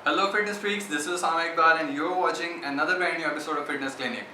Hello fitness freaks, this is Osama Iqbal and you're watching another brand new episode of Fitness Clinic।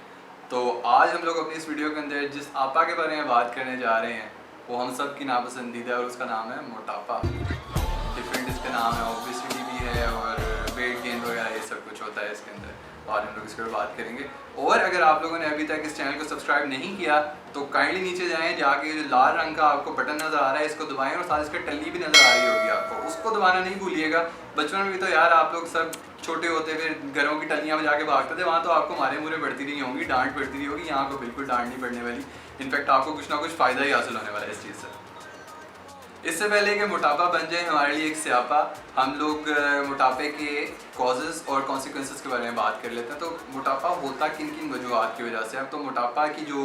तो आज हम लोग अपनी इस वीडियो के अंदर जिस आपा के बारे में बात करने जा रहे हैं वो हम सब की नापसंदीदा है और उसका नाम है मोटापा। डिफरेंट इसका नाम है, ओबेसिटी भी है और वेट गेन वगैरह ये सब कुछ होता है इसके अंदर। आज हम लोग इसके ऊपर बात करेंगे। और अगर आप लोगों ने अभी तक इस चैनल को सब्सक्राइब नहीं किया तो काइंडली नीचे जाएं, जाके जो लाल रंग का आपको बटन नज़र आ रहा है इसको दबाएं और साथ इसका टल्ली भी नज़र आ रही होगी आपको, उसको दबाना नहीं भूलिएगा। बचपन में भी तो यार आप लोग सब छोटे होते फिर घरों की टल्लियाँ बजा के भागते थे, वहाँ तो आपको मारे मुरे पड़ती रही होंगी, डांट पड़ती रही होगी। यहाँ को बिल्कुल डांट नहीं पड़ने वाली, इनफैक्ट आपको कुछ ना कुछ फ़ायदा ही हासिल होने वाला है इस चीज़ से। इससे पहले कि मोटापा बन जाए हमारे लिए एक स्यापा, हम लोग मोटापे के कॉजेज़ और कॉन्सिक्वेंसेस के बारे में बात कर लेते हैं। तो मोटापा होता किन किन वजूहत की वजह से है। तो मोटापा की जो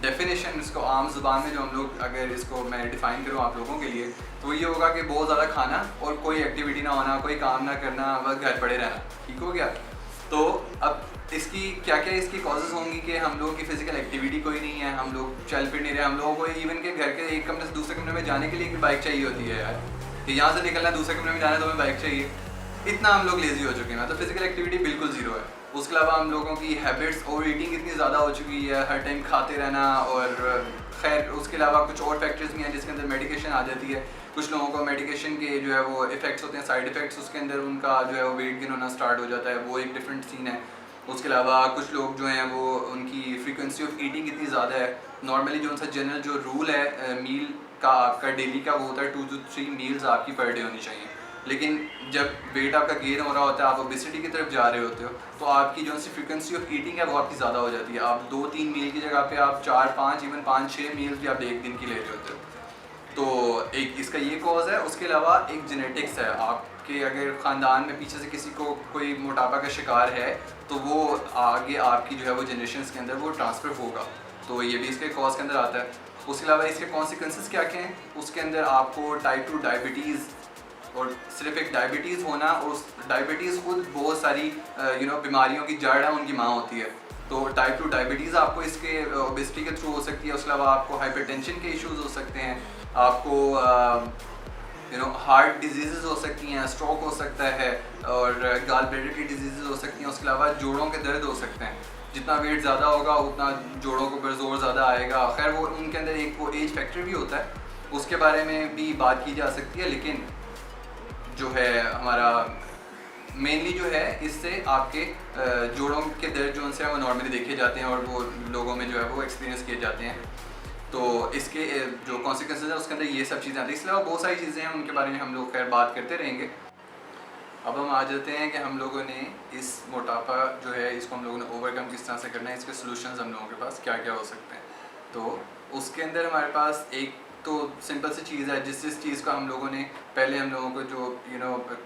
डेफिनेशन इसको आम ज़ुबान में जो हम लोग अगर इसको मैं डिफ़ाइन करूँ आप लोगों के लिए तो ये होगा कि बहुत ज़्यादा खाना और कोई एक्टिविटी ना होना, कोई काम ना करना, बस घर पड़े रहना। ठीक हो गया। तो अब इसकी क्या क्या इसकी कॉजेज़ होंगी कि हम लोगों की फ़िज़िकल एक्टिविटी कोई नहीं है, हम लोग चल फिर नहीं रहे, हम लोगों को इवन के घर के एक कमरे से दूसरे कमरे में जाने के लिए भी बाइक चाहिए होती है यार, कि यहाँ से निकलना है दूसरे कमरे में जाना है तो हमें बाइक चाहिए। इतना हम लोग लेज़ी हो चुके हैं, तो फिज़िकल एक्टिविटी बिल्कुल ज़ीरो है। उसके अलावा हम लोगों की हैबिट्स, ओवर ईटिंग इतनी ज़्यादा हो चुकी है, हर टाइम खाते रहना। और खैर उसके अलावा कुछ और फैक्टर्स भी हैं जिसके अंदर मेडिकेशन आ जाती है। कुछ लोगों को मेडिकेशन के जो है वो इफ़ेक्ट्स होते हैं, साइड इफ़ेक्ट्स, उसके अंदर उनका जो है वो वेट गेन होना स्टार्ट हो जाता है, वो एक डिफरेंट सीन है। उसके अलावा कुछ लोग जो हैं वो उनकी फ्रीक्वेंसी ऑफ ईटिंग इतनी ज़्यादा है। नॉर्मली जो उनका जनरल जो रूल है मील का आपका डेली का वो होता है 2 to 3 मील्स आपकी पर डे होनी चाहिए। लेकिन जब वेट आपका गेन हो रहा होता है, आप ओबेसिटी की तरफ जा रहे होते हो, तो आपकी जो सी फ्रीक्वेंसी ऑफ ईटिंग है वो आपकी ज़्यादा हो जाती है। आप 2-3 मील की जगह पे आप 4-5 इवन 5-6 मील्स भी आप एक दिन की ले रहे होते हो। तो एक इसका ये कॉज है। उसके अलावा एक जेनेटिक्स है, आपके अगर ख़ानदान में पीछे से किसी को कोई मोटापा का शिकार है तो वो आगे आपकी जो है वो जनरेशन के अंदर वो ट्रांसफ़र होगा, तो ये भी इसके कॉज के अंदर आता है। उसके अलावा इसके कॉन्सिक्वेंसेस क्या क्या हैं, उसके अंदर आपको टाइप 2 डायबिटीज़, और सिर्फ एक डायबिटीज़ होना, और उस डायबिटीज़ खुद बहुत सारी बीमारियों की जड़ है, उनकी माँ होती है। तो टाइप 2 डायबिटीज़ आपको इसके ओबेसिटी के थ्रू हो सकती है। उसके अलावा आपको हाइपरटेंशन के इश्यूज़ हो सकते हैं, आपको हार्ट डिजीज़ हो सकती हैं, स्ट्रोक हो सकता है, और गाल ब्लैडर की डिजीज़ हो सकती हैं। उसके अलावा जोड़ों के दर्द हो सकते हैं। जितना वेट ज़्यादा होगा उतना जोड़ों के ऊपर ज़ोर ज़्यादा आएगा। खैर वो उनके अंदर एक वो एज फैक्टर भी होता है, उसके बारे में भी बात की जा सकती है। लेकिन जो है हमारा मेनली जो है इससे आपके जोड़ों के दर्द जो उनसे वो नॉर्मली देखे जाते हैं और वो लोगों में जो है वो एक्सपीरियंस किए जाते हैं। तो इसके जो कॉन्सिक्वेंसेज हैं उसके अंदर ये सब चीज़ें आती हैं। इसके अलावा बहुत सारी चीज़ें हैं, उनके बारे में हम लोग खैर बात करते रहेंगे। अब हम आ जाते हैं कि हम लोगों ने इस मोटापा जो है इसको हम लोगों ने ओवरकम किस तरह से करना है, इसके सॉल्यूशंस हम लोगों के पास क्या क्या हो सकते हैं। तो उसके अंदर हमारे पास एक तो सिंपल सी चीज़ है, जिस चीज़ का हम लोगों ने पहले हम लोगों को जो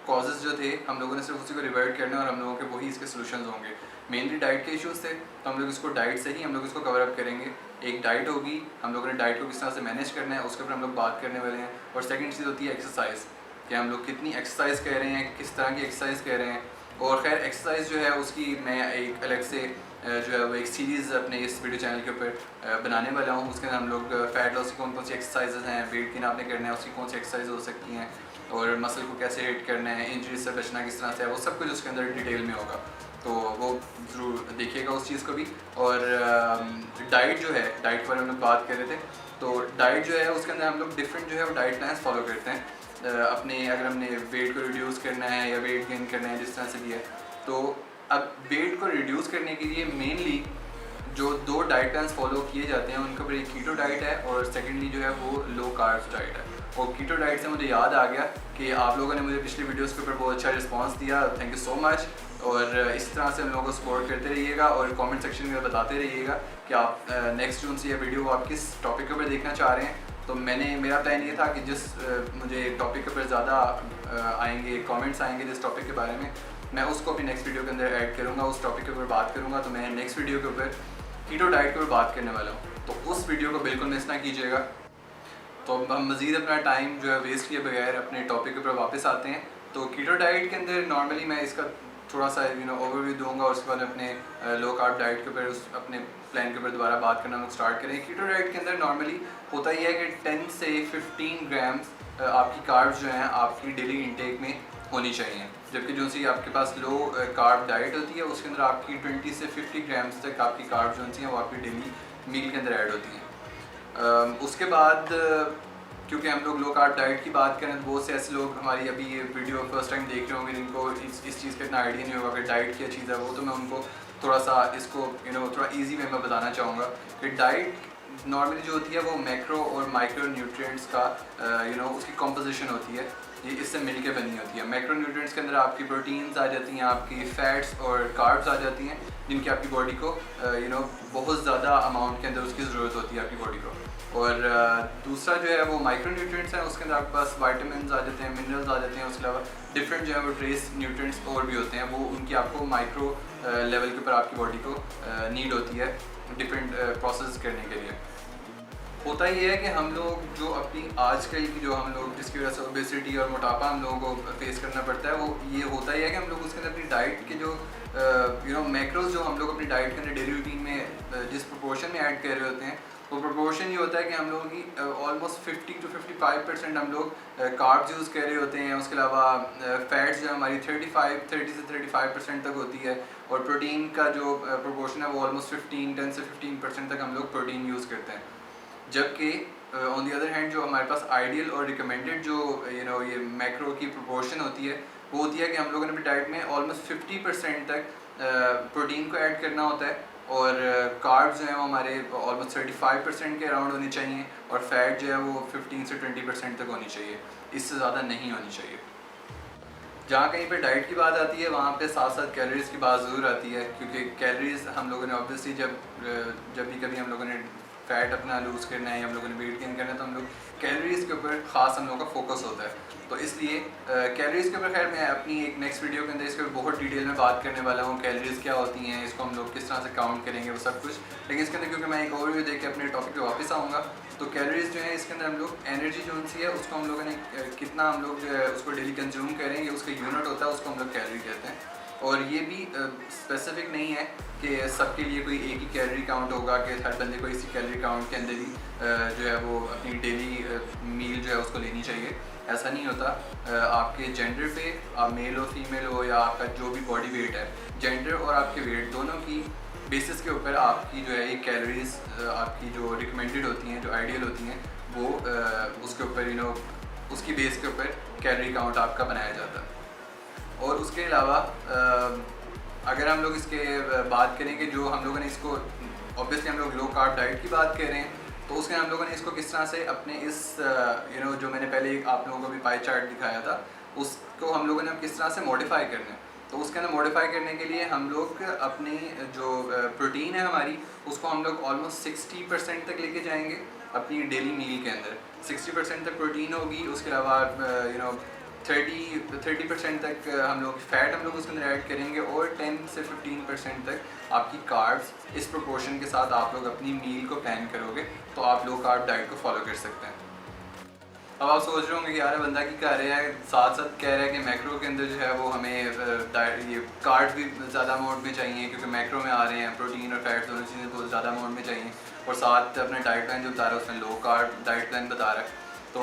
कॉजेज़ जो थे हम लोगों ने सिर्फ उसी को रिवर्ट करना है और हम लोगों के वही इसके सॉल्यूशंस होंगे। मेनली डाइट के इश्यूज़ थे, तो हम लोग इसको डाइट से ही हम लोग इसको कवर अप करेंगे। एक डाइट होगी, हम लोगों ने डाइट को किस तरह से मैनेज करना है उसके ऊपर हम लोग बात करने वाले हैं। और सेकंड चीज़ होती है एक्सरसाइज, कि हम लोग कितनी एक्सरसाइज कह रहे हैं, किस तरह की एक्सरसाइज कह रहे हैं। और खैर एक्सरसाइज जो है उसकी मैं एक अलग से जो है वो एक सीरीज़ अपने इस वीडियो चैनल के ऊपर बनाने वाला हूँ। उसके अंदर हम लोग फैट लॉस की कौन कौन सी एक्सरसाइजेज हैं, वेट गेन आपने करना है उसकी कौन सी एक्सरसाइज हो सकती हैं, और मसल को कैसे हिट करना है, इंजरीज से बचना किस तरह से है, वो सब कुछ उसके अंदर डिटेल में होगा। तो वो ज़रूर देखिएगा उस चीज़ को भी। और डाइट जो है, डाइट पर हम लोग बात कर रहे थे, तो डाइट जो है उसके अंदर हम लोग डिफरेंट जो है वो डाइट प्लान्स फॉलो करते हैं अपने, अगर हमने वेट को रिड्यूस करना है या वेट गेन करना है जिस तरह से भी है। तो अब वेट को रिड्यूस करने के लिए मेनली जो 2 डाइट प्लान्स फॉलो किए जाते हैं उनके ऊपर एक कीटो डाइट है और सेकेंडली जो है वो लो कार्ब्स डाइट है। और कीटो डाइट से मुझे याद आ गया कि आप लोगों ने मुझे पिछली वीडियोस के ऊपर बहुत अच्छा रिस्पांस दिया, थैंक यू सो मच। और इस तरह से हम लोगों को सपोर्ट करते रहिएगा और कमेंट सेक्शन में बताते रहिएगा कि आप नेक्स्ट जून से ये वीडियो आप किस टॉपिक के ऊपर देखना चाह रहे हैं। तो मेरा प्लान ये था कि जिस मुझे टॉपिक के ऊपर ज़्यादा आएंगे कमेंट्स आएंगे जिस टॉपिक के बारे में, मैं उसको अपनी नेक्स्ट वीडियो के अंदर ऐड करूँगा, उस टॉपिक के ऊपर बात करूँगा। तो मैं नेक्स्ट वीडियो के ऊपर कीटो डाइट के ऊपर बात करने वाला हूँ, तो उस वीडियो को बिल्कुल मिस ना कीजिएगा। तो हम मज़ीद अपना टाइम जो है वेस्ट किए बगैर अपने टॉपिक के ऊपर वापस आते हैं। तो कीटो डाइट के अंदर नॉर्मली मैं इसका थोड़ा सा ओवरव्यू दूंगा और उसके बाद अपने लो कार्ब डाइट के ऊपर उस अपने प्लान के ऊपर दोबारा बात करना हम स्टार्ट करें। कीटो डाइट के अंदर नॉर्मली होता ही है कि 10 से 15 ग्राम्स आपकी कार्ब्स जो हैं आपकी डेली इंटेक में होनी चाहिए। जबकि जो सी आपके पास लो कार्ब डाइट होती है उसके अंदर आपकी 20 से 50 ग्राम्स तक आपकी कार्ब जो सी हैं वो आपकी डेली मील के अंदर ऐड होती हैं। उसके बाद क्योंकि हम लोग लो कार्ब डाइट की बात करें तो बहुत से ऐसे लोग हमारी अभी ये वीडियो फर्स्ट टाइम देख रहे होंगे जिनको इस चीज़ का इतना आइडिया नहीं होगा कि डाइट क्या चीज़ है। वो तो मैं उनको थोड़ा सा इसको थोड़ा ईजी वे में बताना चाहूँगा कि डाइट नॉर्मली जो होती है वो मैक्रो और माइक्रो न्यूट्रिएंट्स का उसकी कॉम्पोजिशन होती है, ये इससे मिलके बनी होती है। मैक्रो न्यूट्रिएंट्स के अंदर आपकी प्रोटीन्स आ जाती हैं, आपकी फ़ैट्स और कार्ब्स आ जाती हैं जिनकी आपकी बॉडी को बहुत ज़्यादा अमाउंट के अंदर उसकी ज़रूरत होती है आपकी बॉडी को। और दूसरा जो है वो माइक्रो न्यूट्रिएंट्स है, उसके अंदर आपके पास वाइटामिन आ जाते हैं, मिनरल्स आ जाते हैं। उसके अलावा डिफरेंट जो है वो ट्रेस न्यूट्रिएंट्स और भी होते हैं, वो उनकी आपको माइक्रो लेवल के ऊपर आपकी बॉडी को नीड होती है डिफरेंट प्रोसेस करने के लिए। होता ये है कि हम लोग जो अपनी आजकल की जो हम लोग जिसकी वजह से ओबेसिटी और मोटापा हम लोगों को फेस करना पड़ता है, वो ये होता ही है कि हम लोग उसके अंदर अपनी डाइट के जो मैक्रोज जो हम लोग अपनी डाइट के अंदर डेली रूटीन में जिस प्रोपोर्शन में ऐड कर रहे होते हैं, वो प्रोपोर्शन ये होता है कि हम लोगों की ऑलमोस्ट 50 to 55% हम लोग कार्ब्स यूज़ कर रहे होते हैं। उसके अलावा फ़ैट्स जो हमारी 30 से 35% तक होती है, और प्रोटीन का जो प्रोपोर्शन है वो ऑलमोस्ट 10 से 15% तक हम लोग प्रोटीन यूज़ करते हैं। जबकि ऑन दी अदर हैंड जो हमारे पास आइडियल और रिकमेंडेड जो ये मैक्रो की प्रोपोर्शन होती है वो होती है कि हम लोगों ने अपनी डाइट में ऑलमोस्ट 50% तक प्रोटीन को ऐड करना होता है, और कार्ब्स जो हैं वो हमारे ऑलमोस्ट 35% के अराउंड होनी चाहिए, और फैट जो है वो 15 से 20% तक होनी चाहिए, इससे ज़्यादा नहीं होनी चाहिए। जहाँ कहीं पे डाइट की बात आती है वहाँ पे साथ साथ कैलोरीज़ की बात ज़रूर आती है, क्योंकि कैलोरीज़ हम लोगों ने ऑब्वियसली जब भी कभी हम लोगों ने फ़ैट अपना लूज़ करना है, हम लोगों ने वेट गेन करना है, तो हम लोग कैलोरीज़ के ऊपर ख़ास हम लोगों का फोकस होता है। तो इसलिए कैलोरीज़ के ऊपर खैर मैं अपनी एक नेक्स्ट वीडियो के अंदर इसके ऊपर बहुत डिटेल में बात करने वाला हूँ, कैलोरीज़ क्या होती हैं, इसको हम लोग किस तरह से काउंट करेंगे, वो सब कुछ। लेकिन इसके अंदर क्योंकि मैं एक ओवरव्यू देख के अपने टॉपिक पे वापस आऊँगा, तो कैलोरीज़ जो है इसके अंदर हम लोग एनर्जी जो सी है उसको हम लोगों ने कितना हम लोग उसको डेली कंज्यूम करेंगे, उसका यूनिट होता है, उसको हम लोग कैलोरी कहते हैं। और ये भी स्पेसिफिक नहीं है कि सबके लिए कोई एक ही कैलोरी काउंट होगा कि हर बंदे को इसी कैलोरी काउंट के अंदर ही जो है वो अपनी डेली मील जो है उसको लेनी चाहिए। ऐसा नहीं होता। आपके जेंडर पे, आप मेल हो फीमेल हो या आपका जो भी बॉडी वेट है, जेंडर और आपके वेट दोनों की बेसिस के ऊपर आपकी जो है एक कैलोरीज आपकी जो रिकमेंडेड होती हैं, जो आइडियल होती हैं, वो उसके ऊपर उसकी बेस के ऊपर कैलोरी काउंट आपका बनाया जाता है। और उसके अलावा अगर हम लोग इसके बात करें कि जो हम लोगों ने इसको ऑब्वियसली हम लोग लो कार्ब डाइट की बात कर रहे हैं, तो उसमें हम लोगों ने इसको किस तरह से अपने इस जो मैंने पहले आप लोगों को भी पाई चार्ट दिखाया था, उसको हम लोगों ने किस तरह से मॉडिफाई करना है। तो उसके अंदर मॉडिफाई करने के लिए हम लोग अपनी जो प्रोटीन है हमारी, उसको हम लोग ऑलमोस्ट 60% तक लेके जाएंगे अपनी डेली मील के अंदर। 60% तक प्रोटीन होगी, उसके अलावा 30% तक हम लोग फ़ैट हम लोग उसके अंदर ऐड करेंगे, और 10 से 15% तक आपकी कार्ब्स। इस प्रोपोर्शन के साथ आप लोग अपनी मील को प्लान करोगे तो आप लो कार्ब डाइट को फॉलो कर सकते हैं। अब आप सोच रहे होंगे कि यार बंदा की कह रहा है, साथ साथ कह रहा है कि मैक्रो के अंदर जो है वो हमें ये कार्ब्स भी ज़्यादा अमाउंट में चाहिए, क्योंकि मैक्रो में आ रहे हैं, प्रोटीन और फैट्स दोनों चीज़ें बहुत ज़्यादा अमाउंट में चाहिए, और साथ अपने डाइट प्लान जो बता रहा है उसमें लो कार्ब डाइट प्लान बता रहा है। तो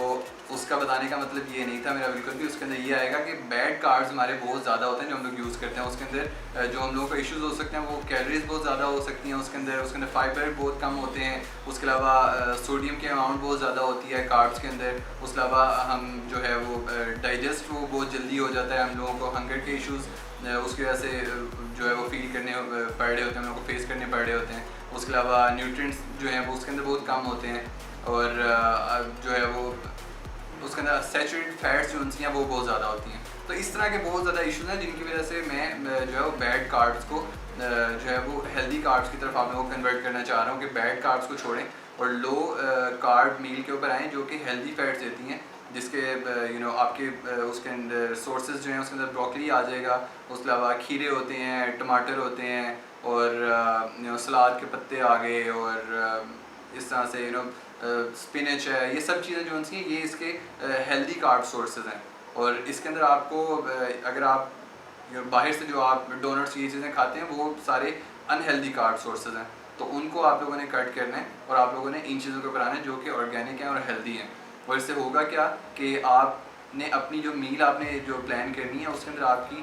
उसका बताने का मतलब ये नहीं था मेरा बिल्कुल भी। उसके अंदर ये आएगा कि बैड कार्ब्स हमारे बहुत ज़्यादा होते हैं जो हम लोग यूज़ करते हैं। उसके अंदर जो हम लोगों को इश्यूज़ हो सकते हैं वो कैलोरीज बहुत ज़्यादा हो सकती हैं, उसके अंदर फाइबर बहुत कम होते हैं, उसके अलावा सोडियम की अमाउंट बहुत ज़्यादा होती है कार्ब्स के अंदर। उसके अलावा हम जो है वो डाइजेस्ट वो बहुत जल्दी हो जाता है, हम लोगों को हंगर के इशूज़ उसकी वजह से जो है वो फील करने पड़ रहे होते हैं, हम लोग को फेस करने पड़ रहे होते हैं। उसके अलावा न्यूट्रिएंट्स जो हैं वो उसके अंदर बहुत कम होते हैं, और जो है वो उसके अंदर सैचुरेटेड फैट्स जो हैं वो बहुत ज़्यादा होती हैं। तो इस तरह के बहुत ज़्यादा इशूज़ हैं जिनकी वजह से मैं जो है वो बैड कार्ब्स को जो है वो हेल्दी कार्ब्स की तरफ आप लोगों को कन्वर्ट करना चाह रहा हूँ कि बैड कार्ब्स को छोड़ें और लो कार्ब मील के ऊपर आएँ जो कि हेल्दी फैट्स देती हैं, जिसके आपके उसके अंदर सोर्सेज जो हैं उसके अंदर ब्रोकली आ जाएगा, उसके अलावा खीरे होते हैं, टमाटर होते हैं, और सलाद के पत्ते आ गए, और इस तरह से स्पिनच है, ये सब चीज़ें जो हैं ये इसके हेल्दी कार्ब सोर्सेज हैं। और इसके अंदर आपको अगर आप बाहर से जो आप डोनट्स ये चीज़ें खाते हैं वो सारे अनहेल्दी कार्ब सोर्सेज हैं, तो उनको आप लोगों ने कट करना है और आप लोगों ने इन चीज़ों को बनाना है जो कि ऑर्गेनिक हैं और हेल्दी हैं। और इससे होगा क्या कि आप आपने अपनी जो मील आपने जो प्लान करनी है उसके अंदर आपकी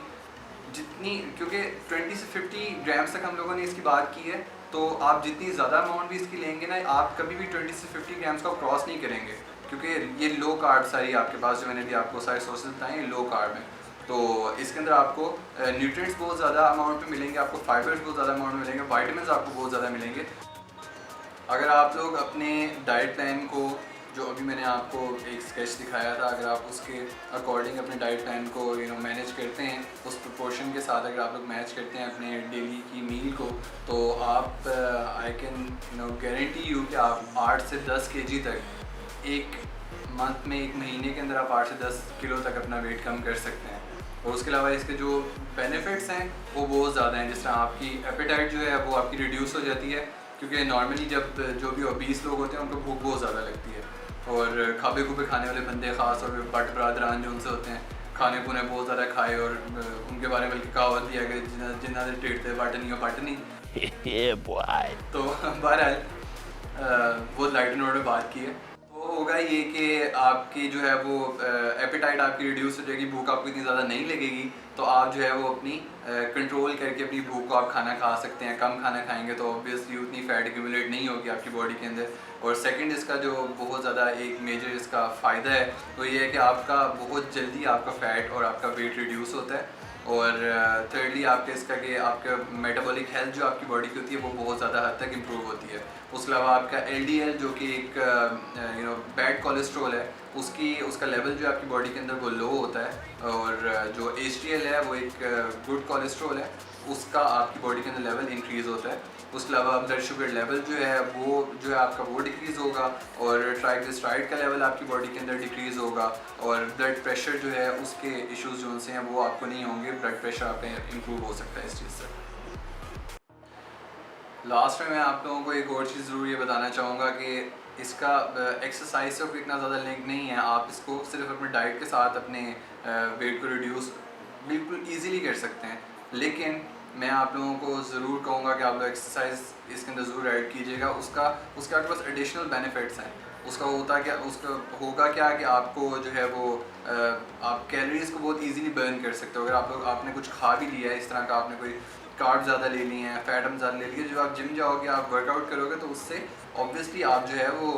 जितनी, क्योंकि 20 से 50 ग्राम्स तक हम लोगों ने इसकी बात की है, तो आप जितनी ज़्यादा अमाउंट भी इसकी लेंगे ना, आप कभी भी 20 से 50 ग्राम्स का क्रॉस नहीं करेंगे, क्योंकि ये लो कार्ब सारी आपके पास जो मैंने भी आपको सारे सोर्सेज बताए हैं लो कार्ब हैं। तो इसके अंदर आपको न्यूट्रिएंट्स बहुत ज़्यादा अमाउंट में मिलेंगे, आपको फाइबर्स बहुत ज़्यादा अमाउंट में मिलेंगे, वाइटामिन्स आपको बहुत ज़्यादा मिलेंगे। अगर आप लोग अपने डाइट प्लान को, जो अभी मैंने आपको एक स्केच दिखाया था, अगर आप उसके अकॉर्डिंग अपने डाइट प्लान को मैनेज करते हैं, उस प्रोपोर्शन के साथ अगर आप लोग मैच करते हैं अपने डेली की मील को, तो आप आई कैन गारंटी यू कि आप 8 से 10 केजी तक एक मंथ में, एक महीने के अंदर आप 8 से 10 किलो तक अपना वेट कम कर सकते हैं। और उसके अलावा इसके जो बेनिफिट्स हैं वो बहुत ज़्यादा हैं। जिस तरह आपकी एपेटाइट जो है वो आपकी रिड्यूस हो जाती है, क्योंकि नॉर्मली जब जो भी ओबीस लोग होते हैं उनको भूख बहुत ज़्यादा लगती है, और खाबे खूबे खाने वाले बंदे ख़ास तौर पर बट बरादरान जो उनसे होते हैं, खाने पुने बहुत ज़्यादा खाए, और उनके बारे में बल्कि कहावत भी है कि जिन्ना दे टेढ़ थे बट नहीं हो पट नहीं। तो बहरहाल बहुत लाइट नोट में बात की है। तो होगा ये कि आपकी जो है वो एपेटाइट आपकी रिड्यूस हो जाएगी, भूख आपको इतनी ज़्यादा नहीं लगेगी, तो आप जो है वो अपनी कंट्रोल करके अपनी भूख को आप खाना खा सकते हैं। कम खाना खाएंगे तो ऑब्वियसली उतनी फ़ैट एक्यूमुलेट नहीं होगी आपकी बॉडी के अंदर। और सेकंड इसका जो बहुत ज़्यादा एक मेजर इसका फ़ायदा है वो ये है कि आपका बहुत जल्दी आपका फ़ैट और आपका वेट रिड्यूस होता है। और थर्डली आपके इसका कि आपका मेटाबॉलिक हेल्थ जो आपकी बॉडी की होती है वो बहुत ज़्यादा हद तक इम्प्रूव होती है। उसके अलावा आपका LDL जो कि एक बैड कोलेस्ट्रॉल है, उसका लेवल जो आपकी बॉडी के अंदर वो लो होता है, और जो HDL है वो एक गुड कोलेस्ट्रॉल है, उसका आपकी बॉडी के अंदर लेवल इंक्रीज़ होता है। उसके अलावा ब्लड शुगर लेवल जो है वो आपका वो डिक्रीज़ होगा, और ट्राइग्लिसराइड का लेवल आपकी बॉडी के अंदर डिक्रीज़ होगा, और ब्लड प्रेशर जो है उसके इश्यूज़ जो उनसे हैं वो आपको नहीं होंगे। ब्लड प्रेशर आपका इंप्रूव हो सकता है इस चीज़ से। लास्ट में मैं आप लोगों को एक और चीज़ ज़रूर ये बताना चाहूँगा कि इसका एक्सरसाइज से इतना ज़्यादा लिंक नहीं है। आप इसको सिर्फ अपने डाइट के साथ अपने वेट को रिड्यूस बिल्कुल ईजीली कर सकते हैं, लेकिन मैं आप लोगों को ज़रूर कहूँगा कि आप लोग एक्सरसाइज इसके अंदर ज़रूर ऐड कीजिएगा। उसके आपके पास एडिशनल बेनिफिट्स हैं। उसका होगा क्या कि आपको जो है वो आप कैलोरीज़ को बहुत इजीली बर्न कर सकते हो। अगर आपने कुछ खा भी लिया है इस तरह का, आपने कोई कार्ब ज़्यादा ले लिए हैं, फैट हम ज़्यादा ले लिए, जब आप जिम जाओगे आप वर्कआउट करोगे तो उससे ऑब्वियसली आप जो है वो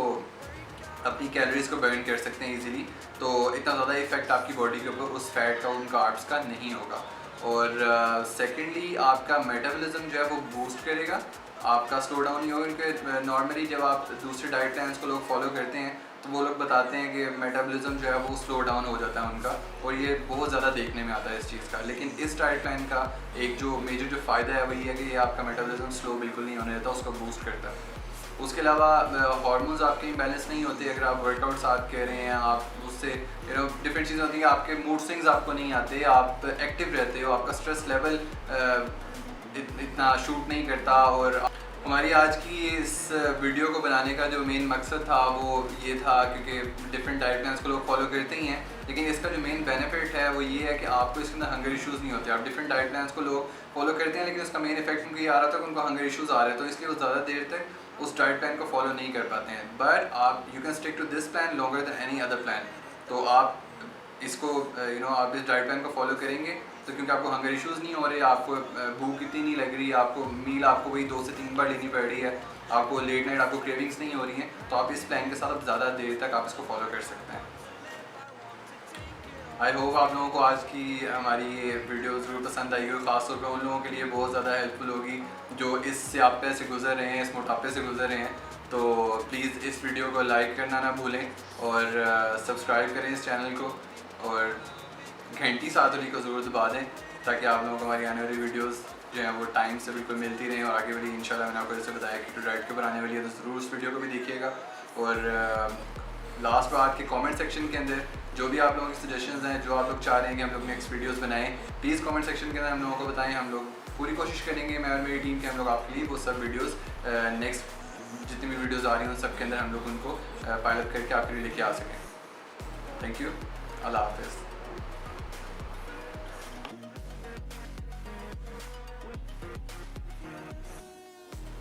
अपनी कैलोरीज़ को बर्न कर सकते हैं इजीली। तो इतना ज़्यादा इफेक्ट आपकी बॉडी के ऊपर उस फैट का, उन कार्ब्स का नहीं होगा। और सेकेंडली आपका मेटाबॉलिज्म जो है वो बूस्ट करेगा, आपका स्लो डाउन नहीं होगा। क्योंकि नॉर्मली जब आप दूसरे डाइट प्लान्स को लोग फॉलो करते हैं तो वो लोग बताते हैं कि मेटाबॉलिज्म जो है वो स्लो डाउन हो जाता है उनका, और ये बहुत ज़्यादा देखने में आता है इस चीज़ का। लेकिन इस डाइट प्लान का एक जो मेजर जो फ़ायदा है वो ये है कि ये आपका मेटाबॉलिज्म स्लो बिल्कुल नहीं होने देता, उसको बूस्ट करता है। उसके अलावा हार्मोन्स आपके बैलेंस नहीं होते। अगर आप वर्कआउट्स आप कह रहे हैं, आप उससे डिफरेंट चीज़ें होती हैं, आपके मूड स्विंग्स आपको नहीं आते, आप एक्टिव रहते हो, आपका स्ट्रेस लेवल इतना शूट नहीं करता। और हमारी आज की इस वीडियो को बनाने का जो मेन मकसद था वो ये था, क्योंकि डिफरेंट डाइट प्लान्स को लोग फॉलो करते ही हैं, लेकिन इसका जो मेन बेनिफिट है वो ये है कि आपको इसके अंदर हंगर इश्यूज़ नहीं होते। आप डिफरेंट डाइट प्लान्स को लोग फॉलो करते हैं, लेकिन उसका मेन इफेक्ट उनको ये आ रहा था कि उनको हंगर इश्यूज़ आ रहे हैं, तो इसलिए वो ज़्यादा देर तक उस डाइट प्लान को फॉलो नहीं कर पाते हैं। बट आप you can stick to this plan longer than any other plan. तो आप इसको आप इस डाइट प्लान को फॉलो करेंगे तो क्योंकि आपको हंगर इश्यूज़ नहीं हो रहे, आपको भूख इतनी नहीं लग रही, आपको मील आपको वही 2 से 3 बार लेनी पड़ रही है, आपको लेट नाइट आपको क्रेविंग्स नहीं हो रही हैं, तो आप इस प्लान के साथ अब ज़्यादा देर तक आप इसको फॉलो कर सकते हैं। आई होप आप लोगों को आज की हमारी ये वीडियो ज़रूर पसंद आई होगी। ख़ासतौर पर उन लोगों के लिए बहुत ज़्यादा हेल्पफुल होगी जो इस स्यापे से गुजर रहे हैं, इस मोटापे से गुजर रहे हैं। तो प्लीज़ इस वीडियो को लाइक करना ना भूलें, और सब्सक्राइब करें इस चैनल को, और घंटी सातुरी को ज़रूर दबा दें, ताकि आप लोगों को हमारी आने वाली वीडियोस जो हैं वो टाइम से बिल्कुल मिलती रहें और आगे वाली इंशाल्लाह। मैंने आपको जैसे बताया कि टू डाइट के ऊपर आने वाली है, तो ज़रूर उस वीडियो को भी देखिएगा। और लास्ट बात के कमेंट सेक्शन के अंदर जो भी आप लोगों की सजेशंस हैं, जो आप लोग चाह रहे हैं कि हम लोग नेक्स्ट वीडियोस बनाएं, प्लीज़ कमेंट सेक्शन के अंदर हम लोगों को बताएं। हम लोग पूरी कोशिश करेंगे, मैं और मेरी टीम के हम लोग आपके लिए वो सब वीडियोस नेक्स्ट जितनी भी वीडियोस आ रही हैं उन सब के अंदर हम लोग उनको पायलट करके आपके लिए लेके आ सकें। थैंक यू, अल्लाह हाफ़िज़।